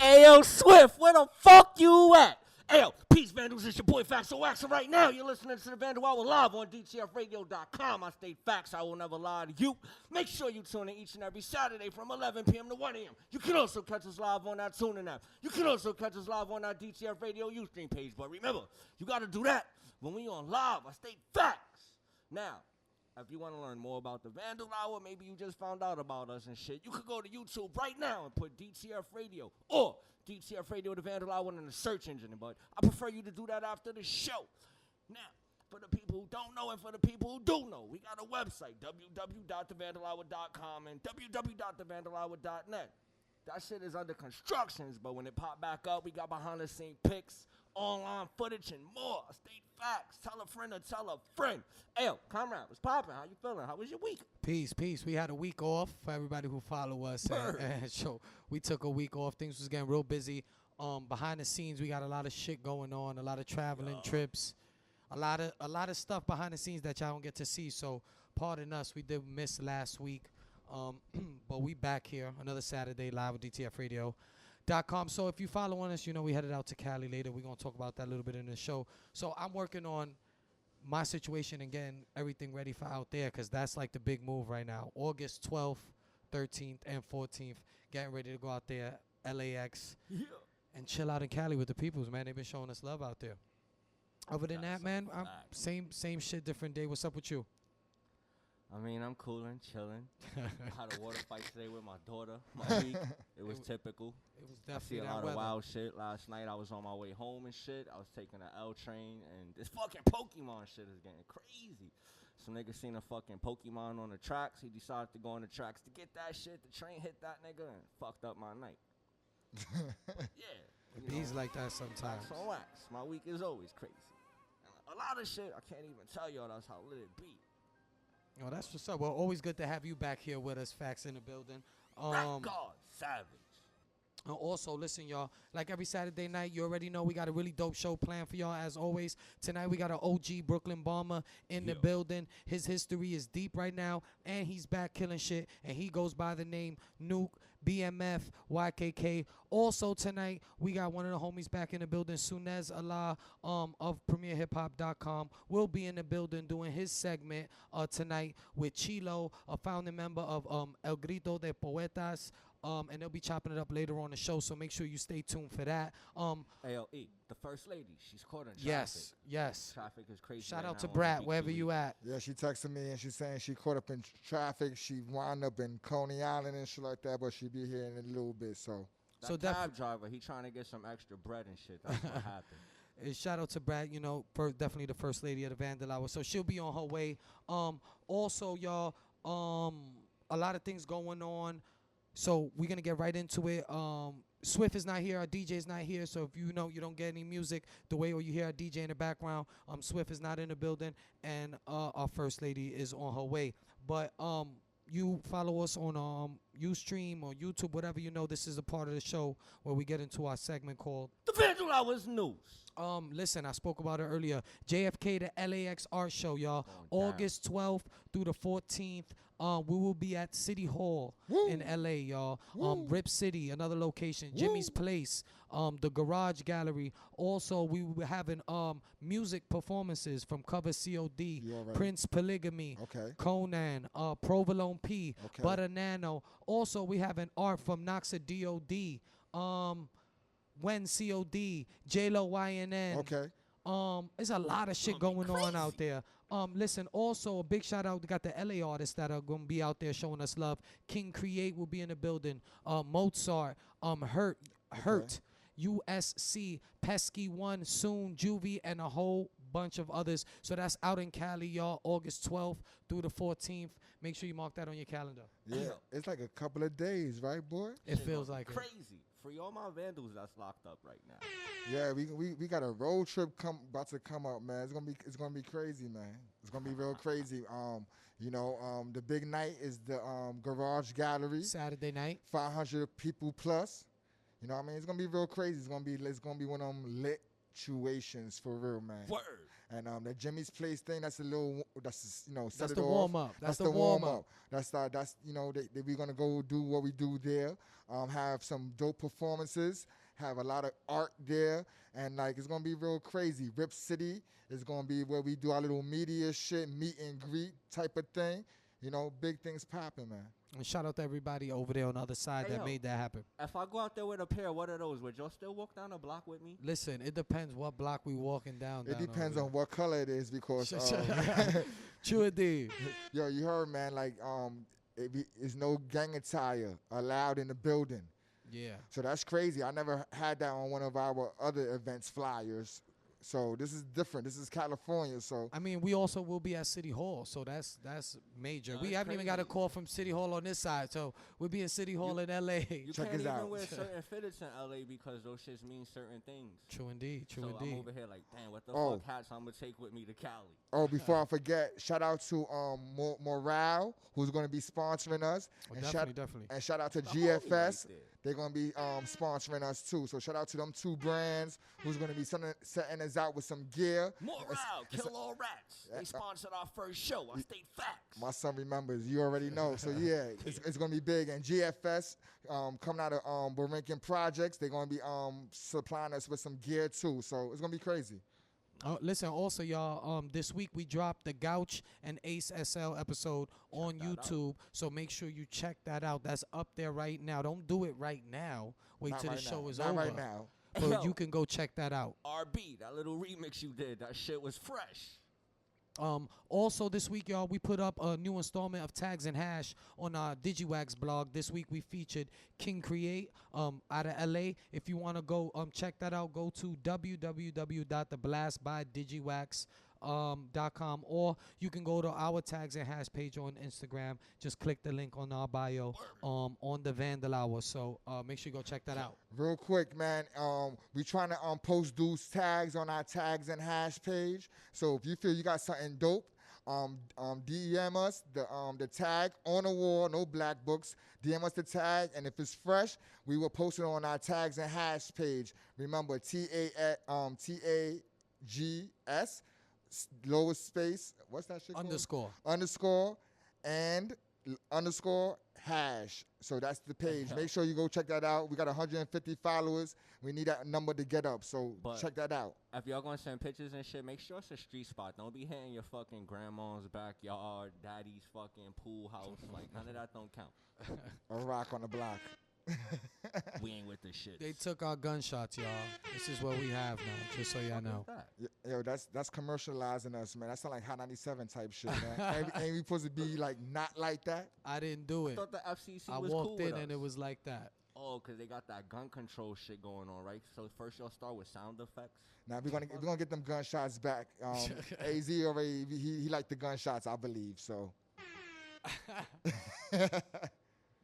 Ayo, Swift, where the fuck you at? Ayo, peace, Vandals. It's your boy Facts Waxer right now. You're listening to the Vandal Hour live on DTFradio.com. I state facts. I will never lie to you. Make sure you tune in each and every Saturday from 11 p.m. to 1 a.m. You can also catch us live on our TuneIn app. You can also catch us live on our DTF Radio Ustream page. But remember, you got to do that when we on live. I state facts. Now, if you want to learn more about the Vandal Hour, maybe you just found out about us and shit, you could go to YouTube right now and put DTF Radio or DTF Radio, the Vandal Hour, in the search engine. But I prefer you to do that after the show. Now, for the people who don't know and for the people who do know, we got a website, www.thevandalhour.com and www.thevandalhour.net. That shit is under constructions, but when it pop back up, we got behind-the-scenes pics, online footage, and more. State facts. Tell a friend or tell a friend. Ayo, comrade, what's poppin'? How you feeling? How was your week? Peace. We had a week off for everybody who follow us. And so we took a week off. Things was getting real busy. Behind the scenes, we got a lot of shit going on, a lot of traveling trips, a lot of stuff behind the scenes that y'all don't get to see. So pardon us, we did miss last week. But we back here another Saturday live with DTFradio.com. So if you follow us, you know we headed out to Cali later. We're going to talk about that a little bit in the show. So I'm working on my situation and getting everything ready for out there because that's like the big move right now. August 12th, 13th, and 14th. Getting ready to go out there, LAX, and chill out in Cali with the peoples, man. They've been showing us love out there. Other than that, man, same shit, different day. What's up with you? I mean, I'm coolin', chillin'. Had a water fight today with my daughter. My week, it was typical. It was I see definitely a that lot weather. of wild shit. Last night, I was on my way home and shit. I was taking an L train, and this fucking Pokemon shit is getting crazy. Some nigga seen a fucking Pokemon on the tracks. He decided to go on the tracks to get that shit. The train hit that nigga and fucked up my night. Yeah. It bees like that sometimes. Wax on wax. My week is always crazy. And a lot of shit, I can't even tell y'all that's how lit it be. Oh, that's what's up. Well, always good to have you back here with us, Facts in the building. Rock God, savage. Also, listen, y'all, like every Saturday night, you already know we got a really dope show planned for y'all, as always. Tonight, we got an OG Brooklyn bomber in the building. His history is deep right now, and he's back killing shit, and he goes by the name Nuke BMF, YKK. Also, tonight, we got one of the homies back in the building, Sunez Allah of PremierHipHop.com. Will be in the building doing his segment tonight with Chilo, a founding member of El Grito de Poetas. And they'll be chopping it up later on the show, so make sure you stay tuned for that. ALE, the first lady, she's caught in traffic. Yes. Traffic is crazy. Shout right out to now Brat, on wherever BQE. you at. Yeah, she texted me and she's saying she caught up in traffic. She wound up in Coney Island and shit like that, but she'll be here in a little bit. So That cab driver, he trying to get some extra bread and shit. That's what happened. Shout out to Brad, you know, definitely the first lady of the Vandal Hour. So she'll be on her way. Also, y'all, a lot of things going on. So we're going to get right into it. Swift is not here. Our DJ is not here. So if you know you don't get any music the way or you hear our DJ in the background, Swift is not in the building. And our first lady is on her way. But you follow us on Ustream or YouTube, whatever you know. This is a part of the show where we get into our segment called The Vandal Hour's News. Listen, I spoke about it earlier. JFK, the LAX Art Show, y'all. August 12th through the 14th. We will be at City Hall in LA, y'all. Rip City, another location. Jimmy's Place, the Garage Gallery. Also, we will be having music performances from Cover COD, Prince Polygamy, Conan, Provolone P, Butter Nano. Also, we have an art from Noxa DOD. When COD, J-Lo YNN. There's a lot of shit going on out there. Listen, also a big shout out. We got the LA artists that are going to be out there showing us love. King Create will be in the building. Mozart, Hurt, USC, Pesky One, Soon, Juvie, and a whole bunch of others. So that's out in Cali, y'all, August 12th through the 14th. Make sure you mark that on your calendar. Yeah, it's like a couple of days, right, boy? It feels like crazy. Free all my Vandals that's locked up right now. Yeah, we got a road trip about to come up, man. It's gonna be crazy, man. It's gonna be real crazy. The big night is the Garage Gallery. Saturday night. 500 people plus. You know what I mean? It's gonna be real crazy. It's gonna be one of them lit situations for real, man. Word. And the Jimmy's Place thing, that's a little, that's you know, set That's it the off. warm up. That's the warm up. That's you know, we're gonna go do what we do there. Have some dope performances. Have a lot of art there, and like it's gonna be real crazy. Rip City is gonna be where we do our little media shit, meet and greet type of thing. You know, big things popping, man. And shout out to everybody over there on the other side Hey, that yo. made that happen. If I go out there with a pair, what are those? Would y'all still walk down the block with me? Listen, it depends what block we walking down. It depends on what color it is because True indeed. yo, you heard, man. Like it's no gang attire allowed in the building. Yeah. So that's crazy. I never had that on one of our other events flyers. So this is different. This is California. So I mean, we also will be at City Hall, so that's major. We That's haven't even got a crazy. call from City Hall on this side, so we'll be in City Hall in L.A. You Check can't this even out. wear certain fitteds in LA because those shits mean certain things. True indeed. True So indeed. I'm over here like, damn, what the Oh. fuck hats I'm gonna take with me to Cali? oh, before I forget, shout out to Morale, who's going to be sponsoring us, Oh, and definitely. and shout out to The homie right GFS. there. They're going to be sponsoring us too. So shout out to them two brands who's going to be setting us out with some gear. Morale, it's kill all rats. They sponsored our first show. I state facts. My son remembers. You already know. So yeah, it's going to be big. And GFS coming out of Borinquen Projects, they're going to be supplying us with some gear too. So it's going to be crazy. Listen, also, y'all, this week we dropped the Gouch and Ace SL episode on YouTube, so make sure you check that out. That's up there right now. Don't do it right now. Wait Not till right the show now. is Not over. right now. But Yo. you can go check that out. RB, that little remix you did, that shit was fresh. Also this week, y'all, we put up a new installment of Tags and Hash on our DigiWax blog. This week we featured King Create out of LA. If you want to go check that out, go to www.theblastbydigiwax.com, or you can go to our Tags and Hash page on Instagram. Just click the link on our bio on the Vandal Hour. So make sure you go check that out. Real quick, man. We trying to post those tags on our Tags and Hash page. So if you feel you got something dope, DM us the tag on the wall. No black books. DM us the tag, and if it's fresh, we will post it on our Tags and Hash page. Remember, TAGS lower space. What's that shit? Underscore. Underscore and underscore hash. So that's the page. Make sure you go check that out. We got 150 followers. We need that number to get up. So But- check that out. If y'all gonna send pictures and shit, make sure it's a street spot. Don't be hitting your fucking grandma's backyard, daddy's fucking pool house. Like, none of that don't count. A rock on the block. We ain't with this shit. They took our gunshots, y'all. This is what we have now, just so y'all know. Yo, that's commercializing us, man. That sound like Hot 97 type shit, man. ain't we supposed to be like not like that? I didn't do I it. thought the FCC I was walked cool in with and us. it was like that. Oh, because they got that gun control shit going on, right? So first y'all start with sound effects. Now we're gonna get them gunshots back. AZ already he liked the gunshots, I believe. So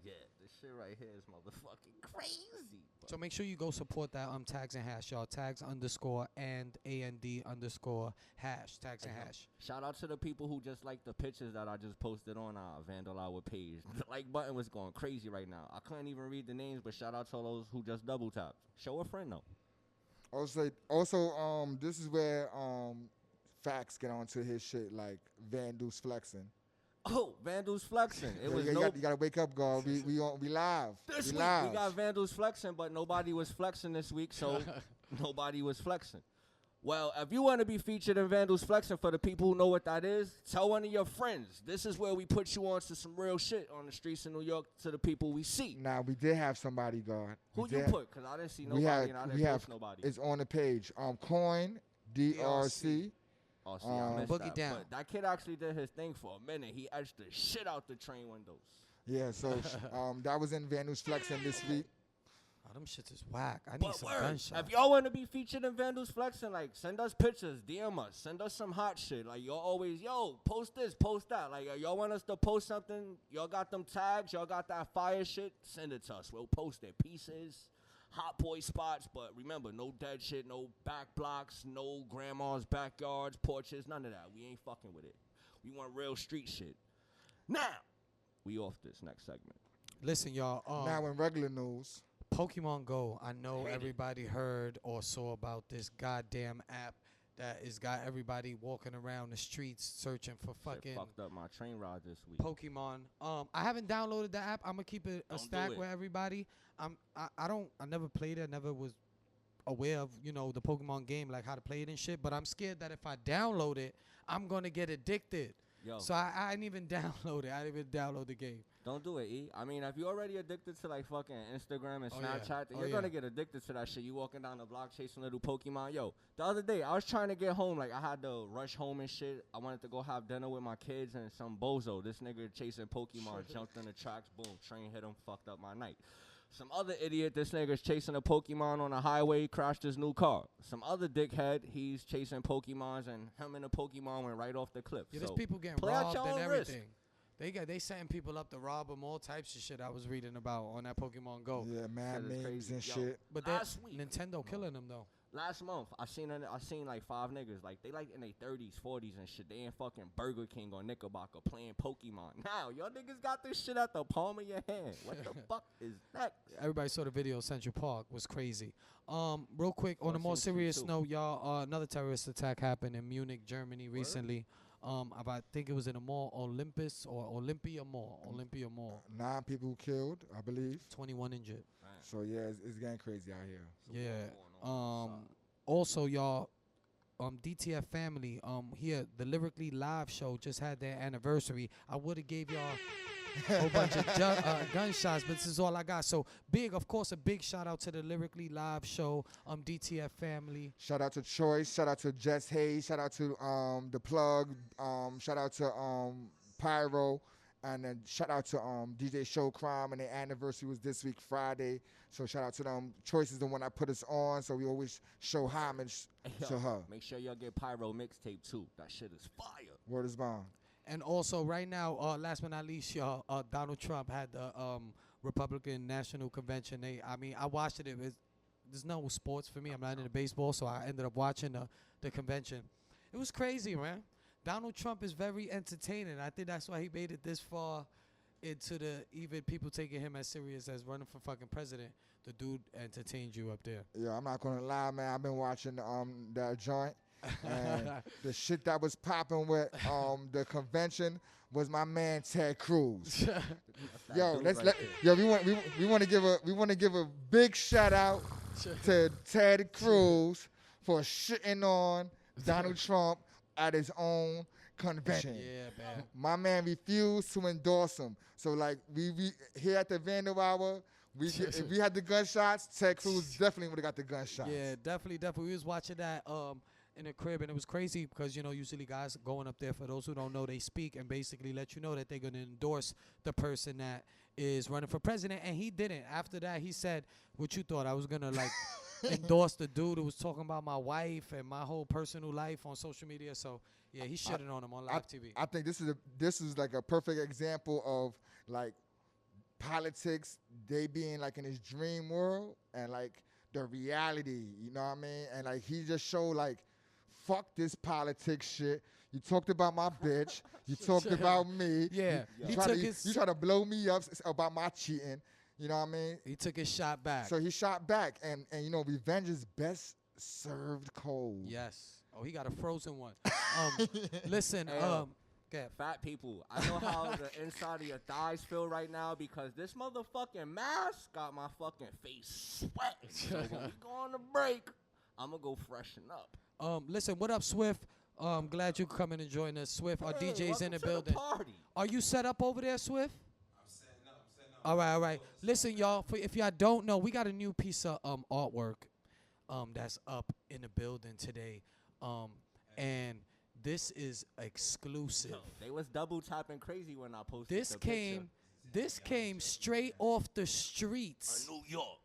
Yeah, this shit right here is motherfucking crazy. So make sure you go support that Tags and Hash, y'all. Tags underscore and AND underscore hash. Tags and Hash. Shout out to the people who just like the pictures that I just posted on our Vandal Hour page. The like button was going crazy right now. I couldn't even read the names, but shout out to those who just double tapped. Show a friend though. also this is where Facts get onto his shit like Vandal's flexing. Oh, Vandal's flexing. It Yo, was you no. gotta wake up, God. We live. This we week live. we got Vandals flexing, but nobody was flexing this week, so nobody was flexing. Well, if you want to be featured in Vandals flexing, for the people who know what that is, tell one of your friends. This is where we put you on to some real shit on the streets of New York to the people we see. Now we did have somebody, God. Who you put? Because I didn't see nobody and I didn't post nobody. It's on the page. Coin DRC. Oh, see, I missed Boogie that. down. But that kid actually did his thing for a minute. He etched the shit out the train windows. Yeah, so that was in Vandal's flexing this week. Oh, them shits is whack. I need But some word, gunshots. if y'all want to be featured in Vandals flexing, like, send us pictures, DM us, send us some hot shit. Like, y'all always, yo, post this, post that. Like, y'all want us to post something, y'all got them tags, y'all got that fire shit, send it to us. We'll post it. Pieces, hot boy spots, but remember, no dead shit, no back blocks, no grandma's backyards, porches, none of that. We ain't fucking with it. We want real street shit. Now, we off this next segment. Listen, y'all. Now in regular news. Pokemon Go. I know Hate it. everybody heard or saw about this goddamn app that has got everybody walking around the streets searching for Shit fucking fucked up my train ride this week. Pokemon. I haven't downloaded the app. I'm gonna keep it a Don't do stack it. with everybody. I never played it. I never was aware of, the Pokemon game, like how to play it and shit. But I'm scared that if I download it, I'm gonna get addicted. Yo, So I didn't even download it. I didn't even download the game. don't do it, E. I mean, if you're already addicted to like fucking Instagram and Oh, yeah. Snapchat, then Oh, you're yeah. gonna get addicted to that shit. You walking down the block chasing little Pokemon. Yo, the other day I was trying to get home. Like I had to rush home and shit. I wanted to go have dinner with my kids and some bozo. This nigga chasing Pokemon jumped in the tracks. Boom, train hit him. Fucked up my night. Some other idiot, this nigga's chasing a Pokemon on a highway, crashed his new car. Some other dickhead, he's chasing Pokemons and him and the Pokemon went right off the cliff. Yeah, So there's people getting play at robbed your and own everything. risk. They setting people up to rob them, all types of shit I was reading about on that Pokemon Go. Yeah, mad Shit is memes crazy. and Yo, shit. But last week, Nintendo killing them though. last month, I seen like 5 niggas, like they like in their 30s, 40s and shit. They in fucking Burger King or Knickerbocker playing Pokemon. Now, y'all niggas got this shit at the palm of your hand. What the fuck is that? Everybody saw the video of Central Park, was crazy. Real quick, on Oh, a more seen shit serious too. note, y'all, another terrorist attack happened in Munich, Germany recently. I think it was in a mall, Olympus or Olympia Mall. 9 people killed, I believe. 21 injured. So yeah, it's getting crazy out here. Yeah. Also, y'all, DTF family, here, the Lyrically Live show just had their anniversary. I would have gave y'all a whole bunch of gunshots, but this is all I got. So of course, a big shout out to the Lyrically Live show, DTF family. Shout out to Choice. Shout out to Jess Hayes. Shout out to The Plug. Shout out to Pyro. And then shout out to DJ Show Crime, and their anniversary was this week, Friday. So shout out to them. Choice is the one that put us on, so we always show homage to her. Make sure y'all get Pyro mixtape too. That shit is fire. Word is bond. And also, right now, last but not least, y'all, Donald Trump had the Republican National Convention. I watched it. There's no sports for me. I'm not into baseball, so I ended up watching the convention. It was crazy, man. Donald Trump is very entertaining. I think that's why he made it this far into even people taking him as serious as running for fucking president. The dude entertained you up there. Yeah, I'm not gonna lie, man. I've been watching that joint, and the shit that was popping with the convention was my man Ted Cruz. Yo, we want to give a big shout out to Ted Cruz for shitting on Donald Trump at his own convention. Yeah, man. My man refused to endorse him. So like we here at the Vandal Hour, if we had the gunshots, Ted Cruz definitely would have got the gunshots. Yeah, definitely. We was watching that in the crib, and it was crazy because, usually guys going up there, for those who don't know, they speak and basically let you know that they're going to endorse the person that is running for president, and he didn't. After that, he said, what you thought? I was going to, like, endorse the dude who was talking about my wife and my whole personal life on social media. So, yeah, he's shitting on him on live TV. I think this is like a perfect example of, like, politics, they being, like, in his dream world and, like, the reality, you know what I mean? And, like, he just showed, like, fuck this politics shit. You talked about my bitch. You talked about me. Yeah. You try to blow me up about my cheating. You know what I mean? He took his shot back. So he shot back. And revenge is best served cold. Yes. Oh, he got a frozen one. Listen, Hey, okay. Fat people, I know how the inside of your thighs feel right now because this motherfucking mask got my fucking face sweating. So when we go on the break, I'm going to go freshen up. Listen, what up, Swift? Glad you coming and join us, Swift. Our Hey, DJ's in welcome the to building. party. Are you set up over there, Swift? I'm setting up. All right. Listen, y'all, if y'all don't know, we got a new piece of artwork that's up in the building today. And this is exclusive. Yo, they was double tapping crazy when I posted This came straight off the streets. New York.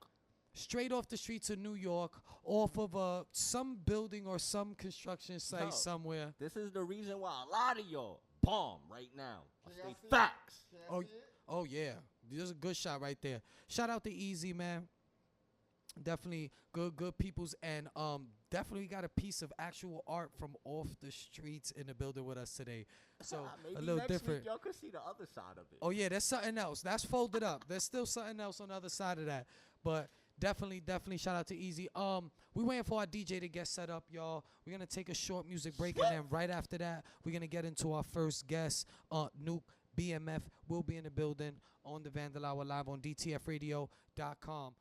Straight off the streets of New York, off of some building or some construction site No. somewhere. This is the reason why a lot of y'all bomb right now. I Can y'all say see it? facts. Oh yeah, there's a good shot right there. Shout out to Easy, man. Definitely good peoples, and definitely got a piece of actual art from off the streets in the building with us today. So Maybe a little next different. Week y'all could see the other side of it. Oh yeah, there's something else. That's folded up. There's still something else on the other side of that. But definitely shout out to Easy. We waiting for our DJ to get set up, y'all. We're gonna take a short music break, and then right after that, we're gonna get into our first guest. Nuke BMF will be in the building on the Vandal Hour live on DTFradio.com.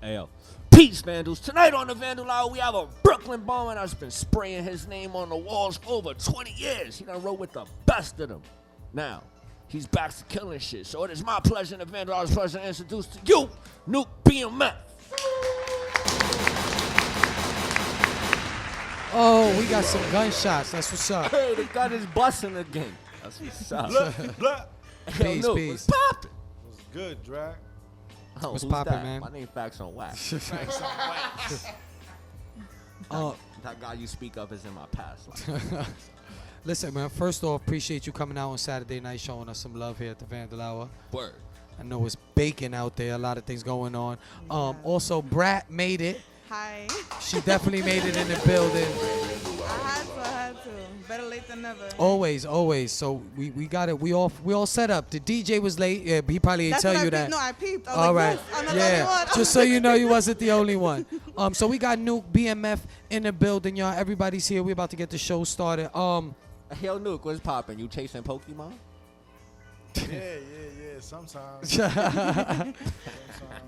Hey, yo. Peace, Vandals. Tonight on the Vandal Hour, we have a Brooklyn bomber that's been spraying his name on the walls for over 20 years. He done wrote with the best of them. Now, he's back to killing shit. So it is my pleasure and the Vandal Hour's pleasure to introduce to you, Nuke BMF. Oh, we got some gunshots. That's what's up. Hey, the gun is busting again. That's what's up. Blah. Hey, Peace, Nuke, peace. what's poppin'? What's good, Drag? Oh, What's who's poppin', that? man? My name Facts on Wax. Facts on wax. That guy you speak of is in my past life. Listen, man, first off, appreciate you coming out on Saturday night showing us some love here at the Vandal Hour. Word. I know it's baking out there, a lot of things going on. Also, Brat made it. Hi. She definitely made it in the building. I had to. Better late than never. Always. So we got it. We all set up. The DJ was late. Yeah, he probably didn't That's tell what you I that. peeped. No, I peeped. I was All like, right. yes, I'm not the only Yeah. one. Just so you know, you wasn't the only one. So we got Nuke BMF in the building, y'all. Everybody's here. We about to get the show started. Yo, Nuke, what's poppin'? You chasing Pokemon? Yeah. Sometimes.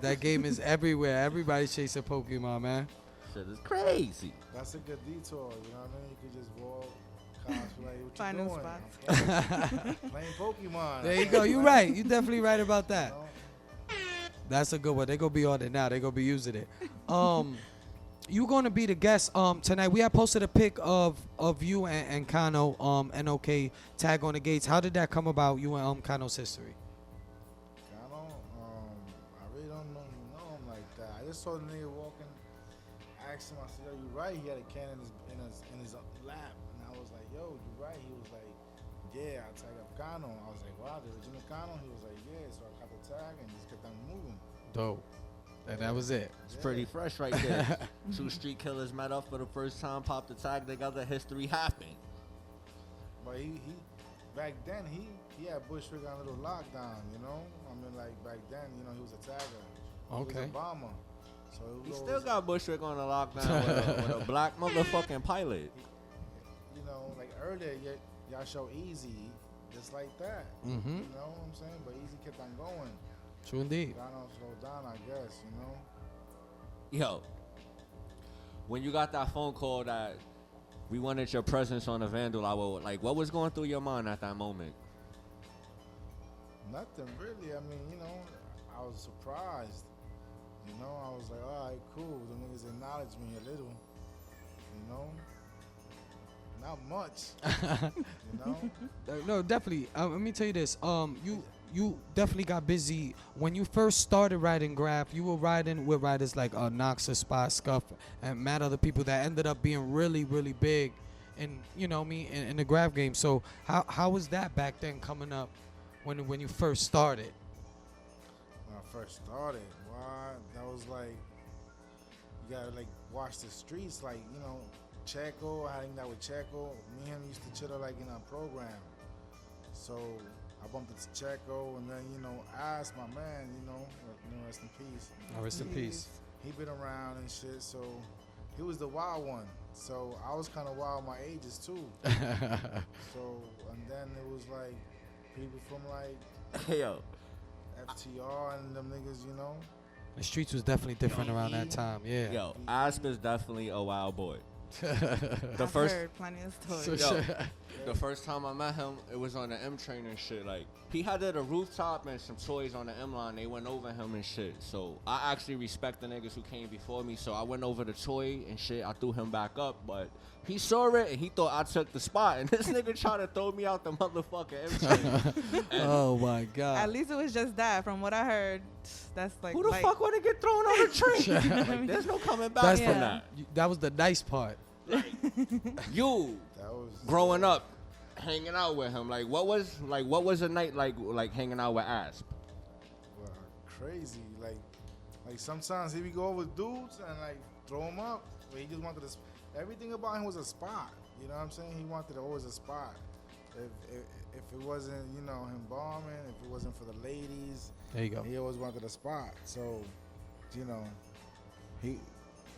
That game is everywhere. Everybody's chasing Pokemon, man. Shit is crazy. That's a good detour, you know what I mean? You could just walk, cosplay, what Find you them doing? spots. I'm playing Pokemon. There you go. You right. You definitely right about You that. know? That's a good one. They gonna be on it now. They gonna be using it. You gonna be the guest tonight. We have posted a pic of you and Kano NOK tag on the gates. How did that come about? You and Kano's history. I really don't know him like that. I just saw the nigga walking, asked him, I said, yo, you right? He had a can in his lap. And I was like, yo, you right? He was like, yeah, I tagged up Kano. I was like, wow, the original Kano? He was like, yeah. So I got the tag and just kept on moving. Dope. And that was it. It's pretty fresh right there. Two street killers met up for the first time, popped the tag together, history happened. But he back then, he had Bushwick on a little lockdown, you know? I mean, like, back then, you know, he was a tagger. Okay. He was a bomber. So it He was still always, got Bushwick on the lockdown with a black motherfucking pilot. you know, like earlier, y'all show Easy just like that. Mm-hmm. You know what I'm saying? But Easy kept on going. True indeed. Dono slowed down, I guess, you know? Yo, when you got that phone call that we wanted your presence on the Vandal Hour, like, what was going through your mind at that moment? Nothing really. I mean, you know, I was surprised. You know, I was like, all right, cool. The niggas acknowledged me a little. You know? Not much. You know? No, definitely. Let me tell you this. You definitely got busy when you first started writing Graph. You were writing with writers like Noxa, Spot, Scuff, and mad other people that ended up being really, really big, in in the Graph game. So how was that back then coming up when you first started? When I first started, that was like, you gotta like watch the streets, like, you know, Checo. I hanged out with Checo. Me and him used to chill like in our program. So I bumped into Checo, and then, you know, asked my man, you know, rest in peace. Rest in peace. He been around and shit, so he was the wild one. So I was kind of wild my ages too. So, and then it was like people from like Yo, FTR and them niggas, you know. The streets was definitely different around that time. Yeah. yo, Asp is definitely a wild boy. I've heard plenty of stories. Yo, the first time I met him, it was on the M train and shit. Like, he had it a rooftop and some toys on the M line. They went over him and shit. So I actually respect the niggas who came before me. So I went over the toy and shit. I threw him back up, but he saw it and he thought I took the spot. And this nigga tried to throw me out the motherfucking M train. Oh my God. At least it was just that. From what I heard, that's like. Who the fuck want to get thrown on the train? Like, there's no coming back That's from Yeah. that. That was the nice part. You That was growing up, hanging out with him, like what was a night like hanging out with Asp? well, crazy. Like sometimes he would go with dudes and like throw him up. But he just wanted everything about him was a spot. You know what I'm saying? He wanted always a spot. if it wasn't, you know, him bombing, if it wasn't for the ladies, There you go. he always wanted a spot. So, you know, he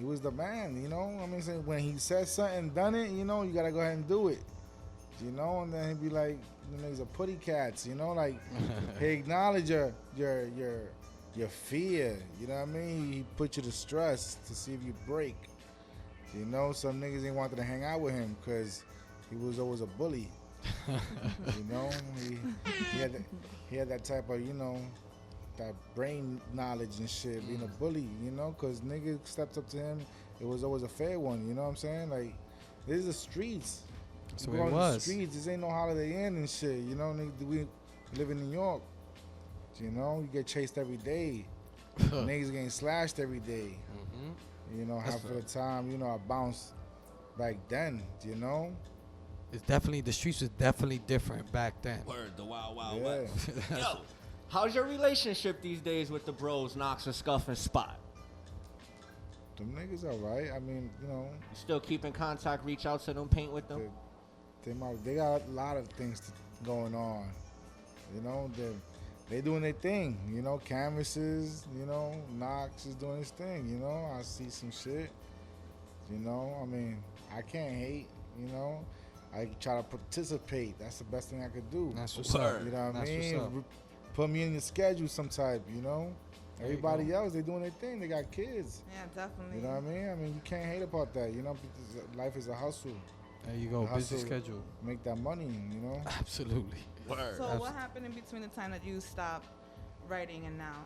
was the man, you know. I mean, so when he said something, done it, you know, you gotta go ahead and do it, you know. And then he'd be like, "You niggas are putty cats," you know, like he acknowledge your fear, you know what I mean. He put you to stress to see if you break, you know. Some niggas ain't wanted to hang out with him because he was always a bully, you know. He had that type of, you know, that brain knowledge and shit, being a bully, you know, because niggas stepped up to him. It was always a fair one, you know what I'm saying? Like, this is the streets. That's You what go it on the was. streets, this ain't no Holiday Inn and shit, you know. Nigga, we live in New York, you know. You get chased every day. Niggas getting slashed every day. Mm-hmm. You know, half of the time, you know, I bounced back then, you know. It's definitely, the streets was definitely different back then. Word, the wild, wild Yeah. west. Yo, how's your relationship these days with the bros, Knox and Scuff and Spot? Them niggas all right. I mean, you know, You still keep in contact, reach out to them, paint with them? they got a lot of things going on. You know, they doing their thing. You know, canvases. You know, Knox is doing his thing. You know, I see some shit. You know, I mean, I can't hate. You know, I try to participate. That's the best thing I could do. That's what's up. You know what I That's mean? what's up. Put me in your schedule some type. You know, There you everybody go. else they doing their thing. They got kids. Yeah, definitely. You know what I mean? I mean, you can't hate about that. You know, because life is a hustle. There you go. The Busy hustle. schedule. Make that money. You know. Absolutely. Word. So what happened in between the time that you stopped writing and now?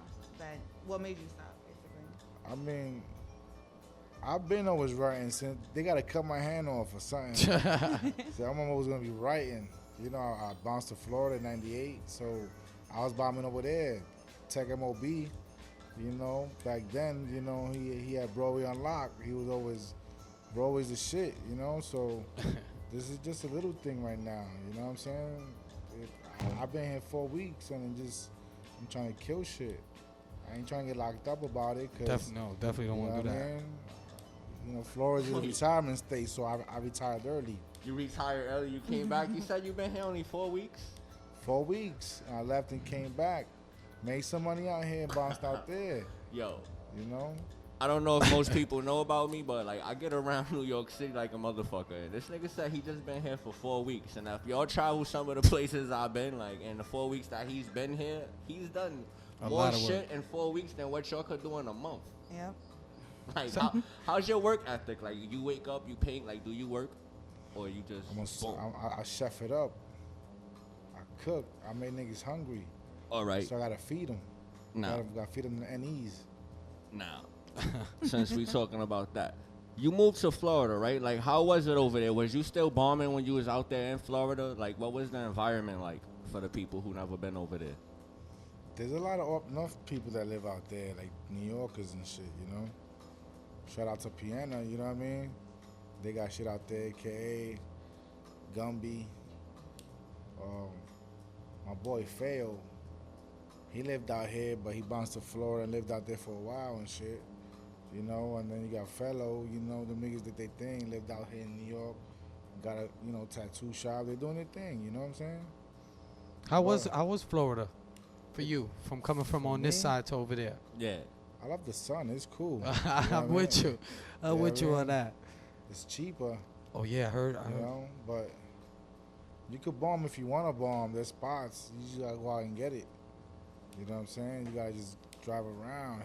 What made you stop, basically? I mean, I've been always writing since they gotta cut my hand off or something. So I'm always gonna be writing. You know, I bounced to Florida in '98, so I was bombing over there, Tech MOB. You know, back then, you know, he had Broadway on lock. He was always Broadway's the shit. You know, so this is just a little thing right now. You know what I'm saying? I've been here 4 weeks and I'm trying to kill shit. I ain't trying to get locked up about it. Cause No, definitely don't you know want to do what I that. mean? You know, Florida's a retirement state, so I retired early. You retired early, you came back. You said you've been here only 4 weeks? 4 weeks. I left and came back. Made some money out here and bounced out there. Yo, You know? I don't know if most people know about me, but like I get around New York City like a motherfucker. And this nigga said he just been here for 4 weeks. And if y'all travel some of the places I've been, like in the 4 weeks that he's been here, he's done A more lot of shit in 4 weeks than what y'all could do in a month. Yep. Like, how's your work ethic? Like, you wake up, you paint, like, do you work? Or you just, boom? I chef it up. I cook. I make niggas hungry. All right, So I gotta feed them. now, Gotta feed them the NEs. now, since we talking about that. You moved to Florida, right? Like, how was it over there? Was you still bombing when you was out there in Florida? Like, what was the environment like for the people who never been over there? There's a lot of up north people that live out there, like New Yorkers and shit, you know? Shout out to Piano, you know what I mean? They got shit out there, AKA Gumby. My boy Feo, he lived out here, but he bounced to Florida and lived out there for a while and shit. You know, and then you got Fellow, you know, the niggas that they thing, lived out here in New York, got a, you know, tattoo shop, they doing their thing, you know what I'm saying? How was Florida for you, from coming from on this me? side to over there? Yeah. I love the sun, it's cool. You know what I I'm with mean? you. I'm Yeah, with you on man. that. It's cheaper. Oh yeah, I heard. You know, but you could bomb if you want to bomb. There's spots. You just gotta go out and get it. You know what I'm saying? You gotta just drive around,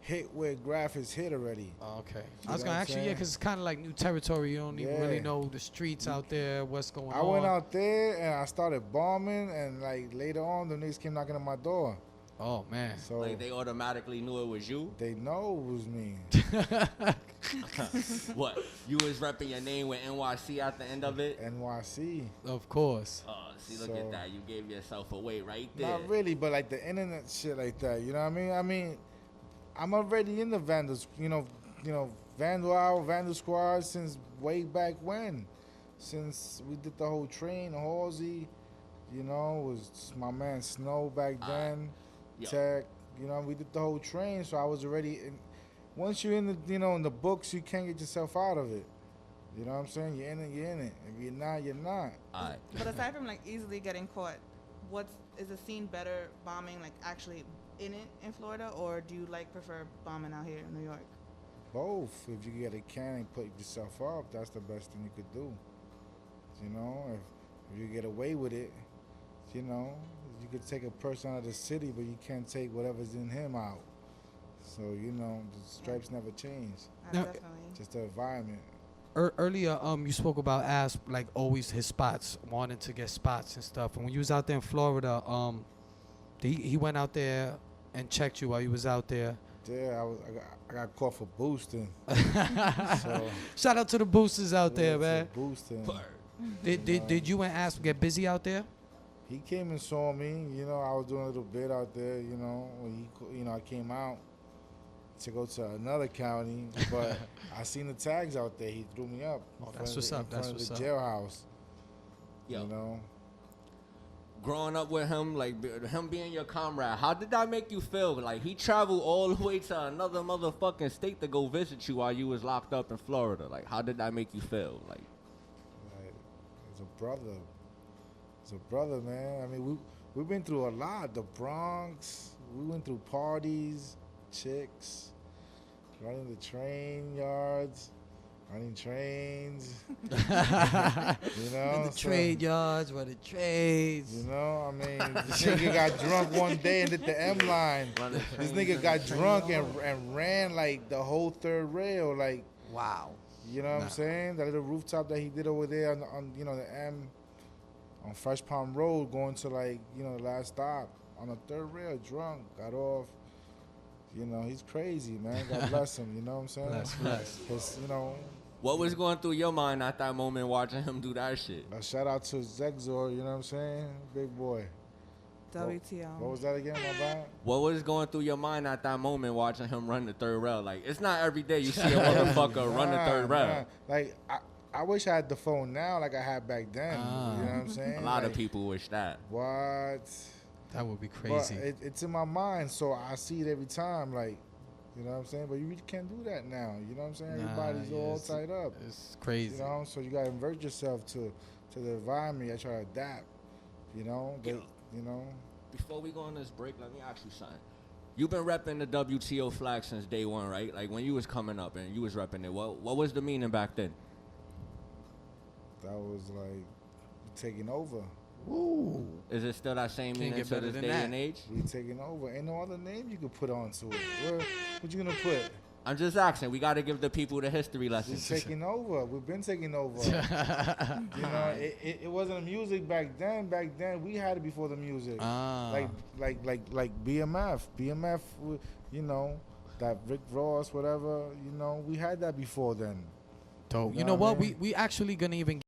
hit where graphics hit already. Oh, okay. You I was know gonna what I'm ask you, yeah, saying? because it's kind of like new territory. You don't even really Yeah. know the streets out there, what's going on. I went out there and I started bombing, and like later on, the niggas came knocking on my door. Oh man. So Like, they automatically knew it was you? they know it was me. What? You was repping your name with NYC at the end of it? NYC. Of course. Oh, see, look So- at that. You gave yourself away right there. Not really, but like the internet shit like that. You know what I mean? I mean, I'm already in the Vandals. You know, Vandal Squad since way back when. Since we did the whole train, Halsey. You know, was my man Snow back then. Yo. Tech. You know, we did the whole train, so I was already in. Once you're in the, you know, in the books, you can't get yourself out of it. You know what I'm saying? You're in it, you're in it. If you're not, you're not. All right. But aside from like easily getting caught, is the scene better bombing like actually in it in Florida, or do you like prefer bombing out here in New York? Both. If you get a can and put yourself up, that's the best thing you could do. You know, if you get away with it, you know, you could take a person out of the city, but you can't take whatever's in him out. So, you know, the stripes never change. Now- Definitely. Just the environment. Earlier, you spoke about Ass like always his spots, wanting to get spots and stuff. And when you was out there in Florida, he went out there and checked you while you was out there. Yeah, I got caught for boosting. So, Shout out to the boosters out there, yeah, man. for boosting. Did you and Ass get busy out there? He came and saw me. You know, I was doing a little bit out there. You know, when I came out to go to another county, but I seen the tags out there. He threw me up. Oh, in that's front what's of up, the, that's in front what's of up. the jailhouse. Yo. You know, Growing up with him, like him being your comrade, how did that make you feel? Like he traveled all the way to another motherfucking state to go visit you while you was locked up in Florida. Like how did that make you feel? Like it's a brother. It's a brother, man. I mean, we've been through a lot. The Bronx. We went through parties, chicks, running the train yards, running trains. You know, In the trade yards, where the trades. You know, I mean, this nigga got drunk one day and did the M line. This nigga got drunk and ran like the whole third rail, like. Wow. You know what I'm saying? That little rooftop that he did over there on the M, on Fresh Palm Road, going to like, the last stop on the third rail, drunk, got off. You know, he's crazy, man. God bless him. You know what I'm saying? Bless. His, what was going through your mind at that moment watching him do that shit? a shout out to Zegzor. You know what I'm saying? Big boy. WTO. What was that again? My bad. What was going through your mind at that moment watching him run the third rail? Like it's not every day you see a motherfucker run the third rail. Like I wish I had the phone now like I had back then. You know what I'm saying? A lot of Like, people wish that. What? That would be crazy. But it's in my mind, so I see it every time. Like, you know what I'm saying? But you really can't do that now. You know what I'm saying? Everybody's all tied up. It's crazy. You know, so you gotta invert yourself to the environment. I try to adapt. You know, but you know. Before we go on this break, let me ask you something. You've been repping the WTO flag since day one, right? Like when you was coming up and you was repping it. What was the meaning back then? That was like taking over. Woo. Is it still that same Can't meaning get to better this than day that. and age? We taking over. Ain't no other name you could put onto it. What you gonna put? I'm just asking. We got to give the people the history We're lessons. taking over. We've been taking over. You know, it wasn't music back then. Back then, we had it before the music. Like B.M.F. B.M.F. You know, that Rick Ross, whatever. You know, we had that before then. Dope. You You know know what I what? mean? We actually gonna even.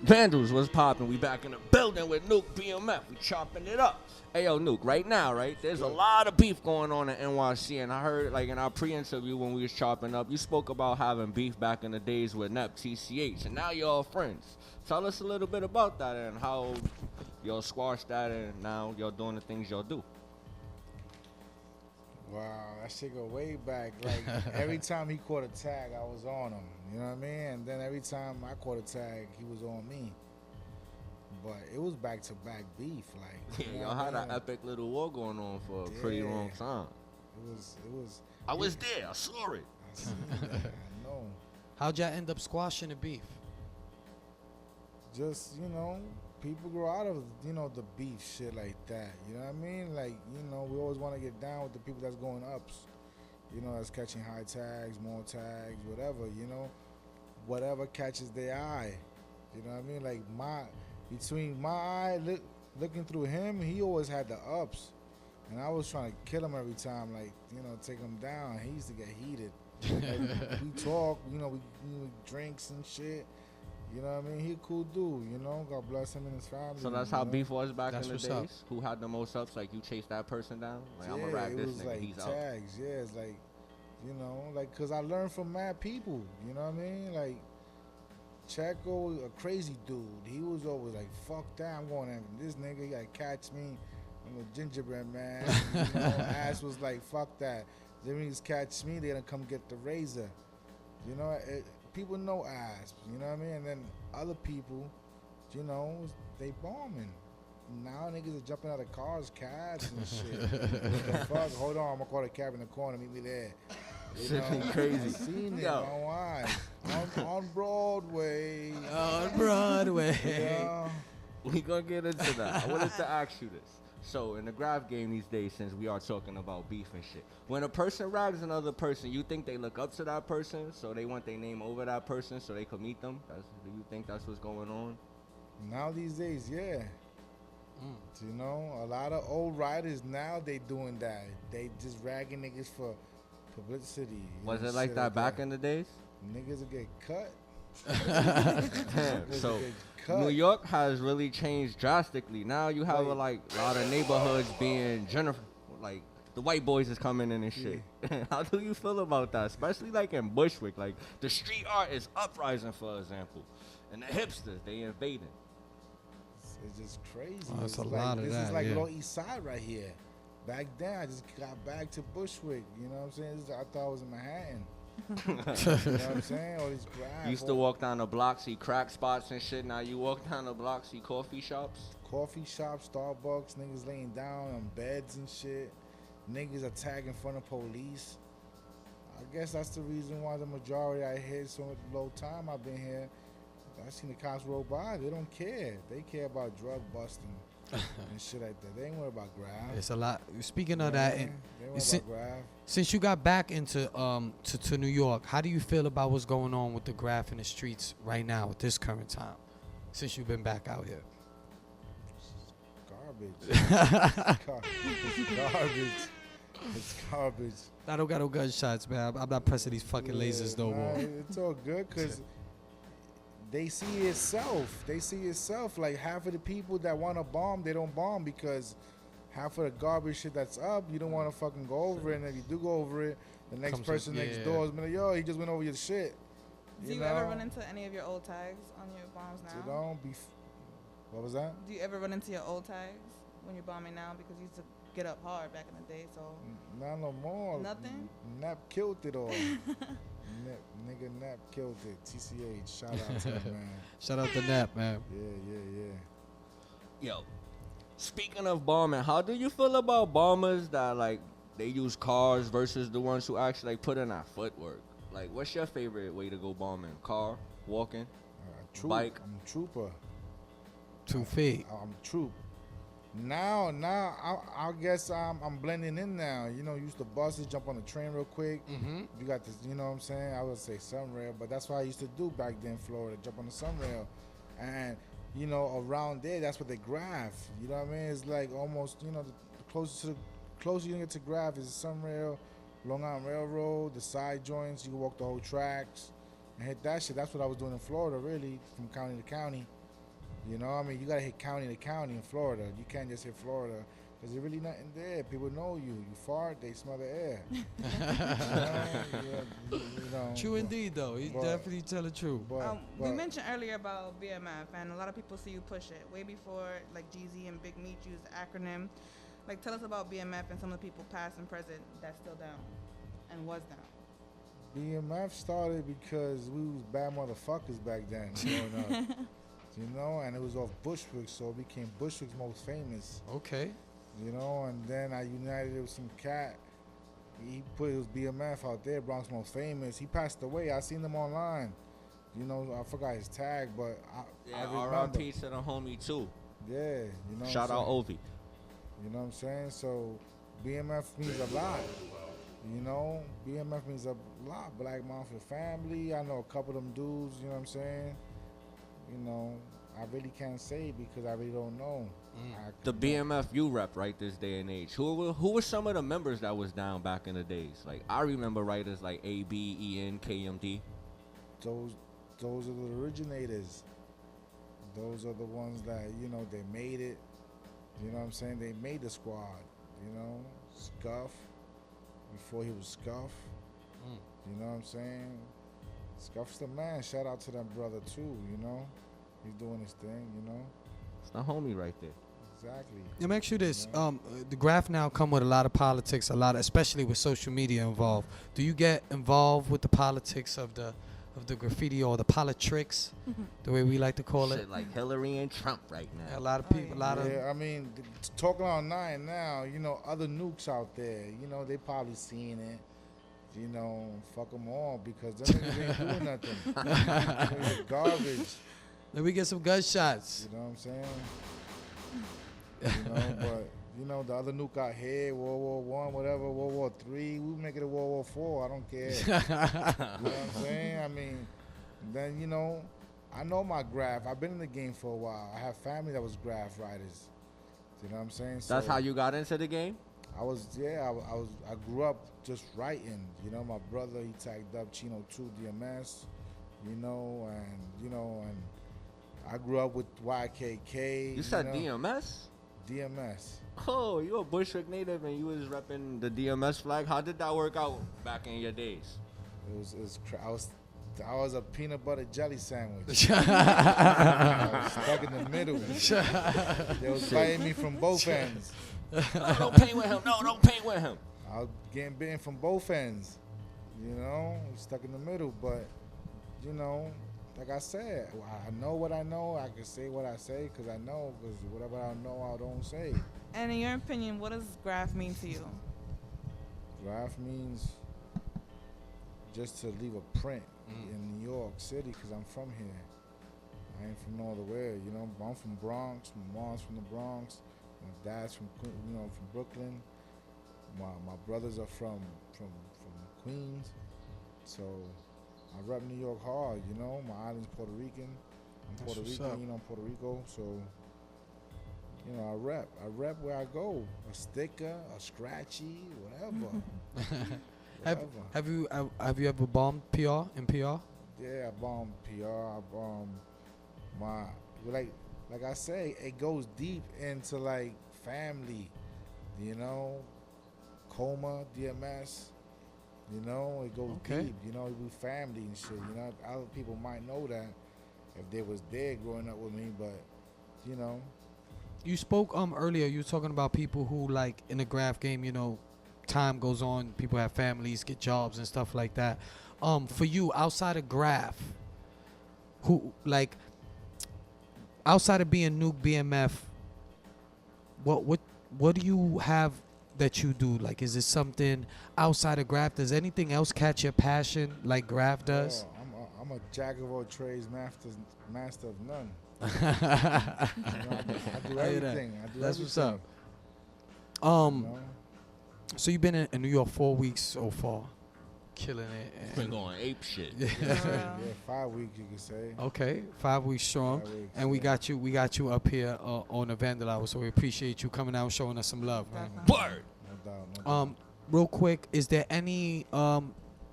Vandals, what's poppin'? We back in the building with Nuke BMF. We chopping it up. Hey, yo, Nuke, right now, right? There's a lot of beef going on in NYC, and I heard, like, in our pre-interview when we was chopping up, you spoke about having beef back in the days with NEP, TCH, and now you're all friends. Tell us a little bit about that and how y'all squashed that, and now y'all doing the things y'all do. Wow, that shit go way back. Like, every time he caught a tag, I was on him. You know what I mean? And then every time I caught a tag, he was on me. But it was back-to-back beef. Like, Yeah, you know y'all what had I an mean? epic little war going on for a pretty Yeah. long time. It was. I was there. I saw it. I see that, I know. How'd y'all end up squashing the beef? Just, people grow out of, the beef shit like that. You know what I mean? Like, we always want to get down with the people that's going ups. That's catching high tags, more tags, whatever, whatever catches their eye. You know what I mean? Like, between my eye, looking through him, he always had the ups. And I was trying to kill him every time, like, take him down. He used to get heated. Like, we talk, we drinks and shit. You know what I mean? He a cool dude, God bless him and his family. So that's how beef was back That's in the what's days? up. Who had the most ups? Like, you chased that person down? Like, I'm going to Yeah, rap it this was nigga. like He's out. tags. Yeah, it's like, because I learned from mad people. You know what I mean? Like, Checo, a crazy dude. He was always like, fuck that, I'm going after this nigga, he gotta catch me. I'm a gingerbread man. You know, Ass was like, fuck that. If niggas catch me, they gonna come get the razor. You know, people know Ass, you know what I mean? And then other people, you know, they bombing. Now niggas are jumping out of cars, cabs and shit. What the fuck? Hold on, I'm gonna call the cab in the corner, meet me there. You know, Crazy. I seen it, Yo. my eyes. On Broadway. On Broadway. Yeah. We gonna get into that. I wanted to ask you this. So in the graph game these days, since we are talking about beef and shit, when a person rags another person, you think they look up to that person, so they want their name over that person so they could meet them? Do you think that's what's going on? Now these days, yeah. You know, a lot of old writers now they doing that. They just ragging niggas for publicity. Was it like that back in the days? Niggas will get cut. Damn. Niggas So will get cut. New York has really changed drastically. Now you have a lot of neighborhoods being like the white boys is coming in and shit. How do you feel about that? Especially like in Bushwick, like the street art is uprising, for example, and the hipsters they invading. It's just crazy. Oh, that's It's a like, lot of this that, is like yeah. Lower East Side right here. Back then, I just got back to Bushwick. You know what I'm saying? I thought I was in Manhattan. You know what I'm saying? All these grass. You used to walk down the block, see crack spots and shit. Now you walk down the block, see coffee shops. Coffee shops, Starbucks, niggas laying down on beds and shit. Niggas attack in front of police. I guess that's the reason why the majority I hit so low time I've been here. I seen the cops roll by. They don't care. They care about drug busting and shit like that. They ain't worried about graph. It's a lot. Speaking of that, They and ain't worried si- about graph. since you got back into to New York, how do you feel about what's going on with the graph in the streets right now at this current time? Since you've been back out here, Garbage. It's garbage. It's garbage. I don't got no gunshots, man. I'm not pressing these fucking lasers no more. It's all good because they see itself. They see itself. Like half of the people that want to bomb, they don't bomb because half of the garbage shit that's up, you don't want to fucking go over it. And if you do go over it, the next Comes person with- next yeah. door is like, yo, he just went over your shit. Do you ever run into any of your old tags on your bombs now? You know, what was that? Do you ever run into your old tags when you're bombing now? Because you used to get up hard back in the day, so. Not no more. Nothing? Nap killed it all. Nigga Nap killed it. TCH. Shout out to him, man. Shout out to Nap, man. Yeah. Yo, speaking of bombing, how do you feel about bombers that like they use cars versus the ones who actually like put in that footwork? Like, what's your favorite way to go bombing? Car, walking? Bike. I'm a trooper. 2 feet. I'm troop. Now, I guess I'm blending in now. You know, use the buses, jump on the train real quick. Mm-hmm. You got this, you know what I'm saying? I would say Sunrail, but that's what I used to do back then in Florida, jump on the Sunrail. And, you know, around there, that's what they graph. You know what I mean? It's like almost, you know, the closer you get to graph is Sunrail, Long Island Railroad, the side joints. You can walk the whole tracks and hit that shit. That's what I was doing in Florida, really, from county to county. You know, I mean, you gotta hit county to county in Florida. You can't just hit Florida because there's really nothing there. People know you. You fart, they smell the air. you know, True indeed, though. You but- definitely tell the truth. We mentioned earlier about B.M.F, and a lot of people see you push it way before, like Jeezy and Big Meat used the acronym. Like, tell us about B.M.F and some of the people past and present that's still down and was down. B.M.F started because we was bad motherfuckers back then growing up. You know, and it was off Bushwick, so it became Bushwick's most famous. Okay. You know, and then I united it with some cat. He put his B.M.F out there, Bronx most famous. He passed away. I seen him online. You know, I forgot his tag, but I remember. R.I.P. to the homie too. Yeah, you know. Shout out Ovi. You know what I'm saying? So B.M.F means a lot. You know, B.M.F means a lot. Black Mafia family. I know a couple of them dudes. You know what I'm saying? You know, I really can't say because I really don't know. The BMF you rep right this day and age. Who were some of the members that was down back in the days? Like I remember writers like A.B., E.N., KMD. Those are the originators. Those are the ones that, you know, they made it. You know what I'm saying? They made the squad. You know, Scuff. Before he was Scuff. You know what I'm saying? Scuff's the man. Shout out to that brother too. You know, he's doing his thing. You know, It's the homie right there. exactly. Let me ask you this: Yeah. the graph now come with a lot of politics, especially with social media involved. Do you get involved with the politics of the graffiti or the politricks, the way we like to call it? Shit like Hillary and Trump right now. A lot of Oh, people, yeah. a lot of Yeah, I mean, talking on 9 now, you know, other nukes out there, you know, they probably seeing it. You know, fuck them all because them niggas ain't doing nothing. Niggas garbage. Let me get some gunshots. You know what I'm saying? You know, but you know, the other nuke out here, World War One, whatever, World War Three, we make it a World War Four. I don't care. You know what I'm saying? I mean, then you know, I know my graph. I've been in the game for a while. I have family that was graph writers. You know what I'm saying? That's So how you got into the game? I grew up just writing. You know, my brother he tagged up Chino 2 DMS. And I grew up with YKK. You said know? DMS? DMS. Oh, you a Bushwick native and you was repping the DMS flag. How did that work out back in your days? I was a peanut butter jelly sandwich. I was stuck in the middle. They was biting me from both ends. No, don't paint with him. No, don't paint with him. I was getting bitten from both ends. You know, stuck in the middle. But, you know, like I said, I know what I know. I can say what I say because I know. Because whatever I know, I don't say. And in your opinion, what does graph mean to you? Graph means just to leave a print in New York City because I'm from here. I ain't from no other way. You know, I'm from Bronx. My mom's from the Bronx. My dad's from from Brooklyn. My brothers are from Queens. So I rep New York hard. You know, my island's Puerto Rican. I'm That's Puerto what's Rican. up. You know, I'm Puerto Rico. So you know, I rep where I go. A sticker, a scratchy, whatever. Have you ever bombed PR in PR? Yeah, I bombed PR. I bombed like I say, it goes deep into like family, you know, coma, DMS, you know, it goes Okay. deep, you know, we family and shit, you know. Other people might know that if they was there growing up with me, but you know. You spoke earlier. You were talking about people who like in the graph game. You know, time goes on. People have families, get jobs and stuff like that. For you, outside of graph, who like outside of being Nuke BMF, what do you have that you do? Like, is it something outside of graph? Does anything else catch your passion like graph does? I'm a jack of all trades, master of none. You know, I do everything. I do That's what's everything, up. you know? So you've been in New York 4 weeks so far, killing it. Been going ape shit. Yeah, 5 weeks you could say. Okay, 5 weeks strong, 5 weeks, and we yeah. got you up here on the Vandal Hour. So we appreciate you coming out and showing us some love, man. Definitely. Word. No doubt, no doubt. Real quick, is there any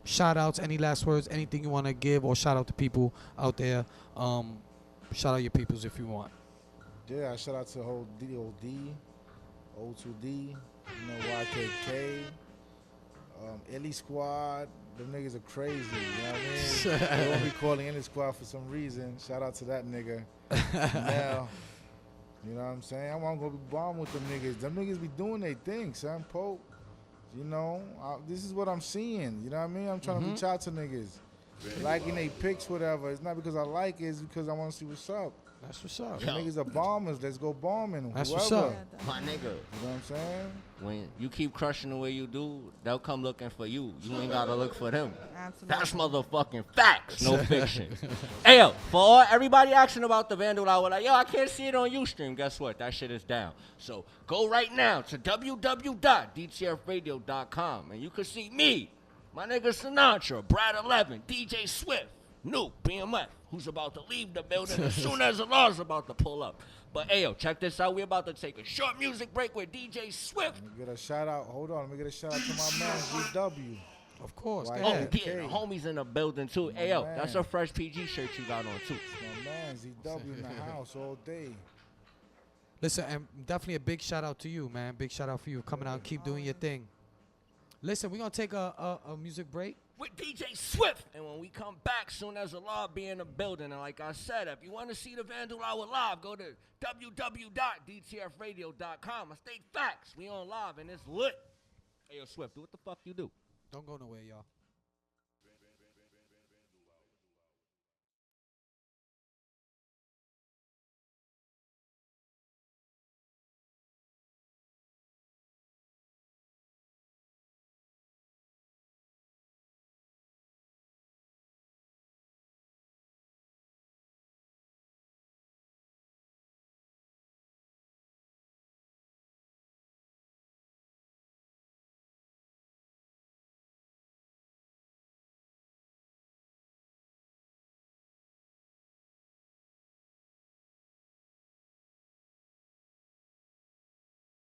shout outs, any last words, anything you want to give or shout out to people out there? Shout out your peoples if you want. Yeah, shout out to the whole DOD, O2D, you know, YKK, Illy Squad. Them niggas are crazy, you know what I mean? They won't be calling Illy Squad for some reason. Shout out to that nigga. Now, you know what I'm saying? I'm gonna be bombing with them niggas. Them niggas be doing their thing, son. Pope, you know, this is what I'm seeing. You know what I mean? I'm trying to reach out to niggas. Liking they pics, whatever. It's not because I like it, it's because I want to see what's up. That's what's up. Them niggas are bombers. Let's go bombing. That's whoever. what's up. Yeah, My nigga, You know what I'm saying? when you keep crushing the way you do, they'll come looking for you. You ain't gotta look for them. absolutely. That's motherfucking facts, no fiction. Hey, yo, for all, everybody asking about the Vandal Hour, like, yo, I can't see it on Ustream. Guess what? That shit is down. So go right now to www.dtfradio.com and you can see me, my nigga Sinatra, Brad 11, DJ Swift, Nuke BMF, who's about to leave the building as soon as the law's about to pull up. But hey, yo, check this out. We're about to take a short music break with DJ Swift. Let me get a shout out. Hold on. Let me get a shout out to my man, GW. Of course. Why go Oh, ahead. yeah, the homies in the building too. Hey, yo, that's a fresh PG shirt you got on too. My man, ZW in the house all day. Listen, and definitely a big shout out to you, man. Big shout out for you coming out and keep doing your thing. Listen, we're going to take a music break. with DJ Swift. And when we come back, soon as Allah be in the building. And like I said, if you want to see the Vandal Hour live, go to www.dtfradio.com. I state facts. We on live and it's lit. Hey, yo, Swift, do what the fuck you do. Don't go nowhere, y'all.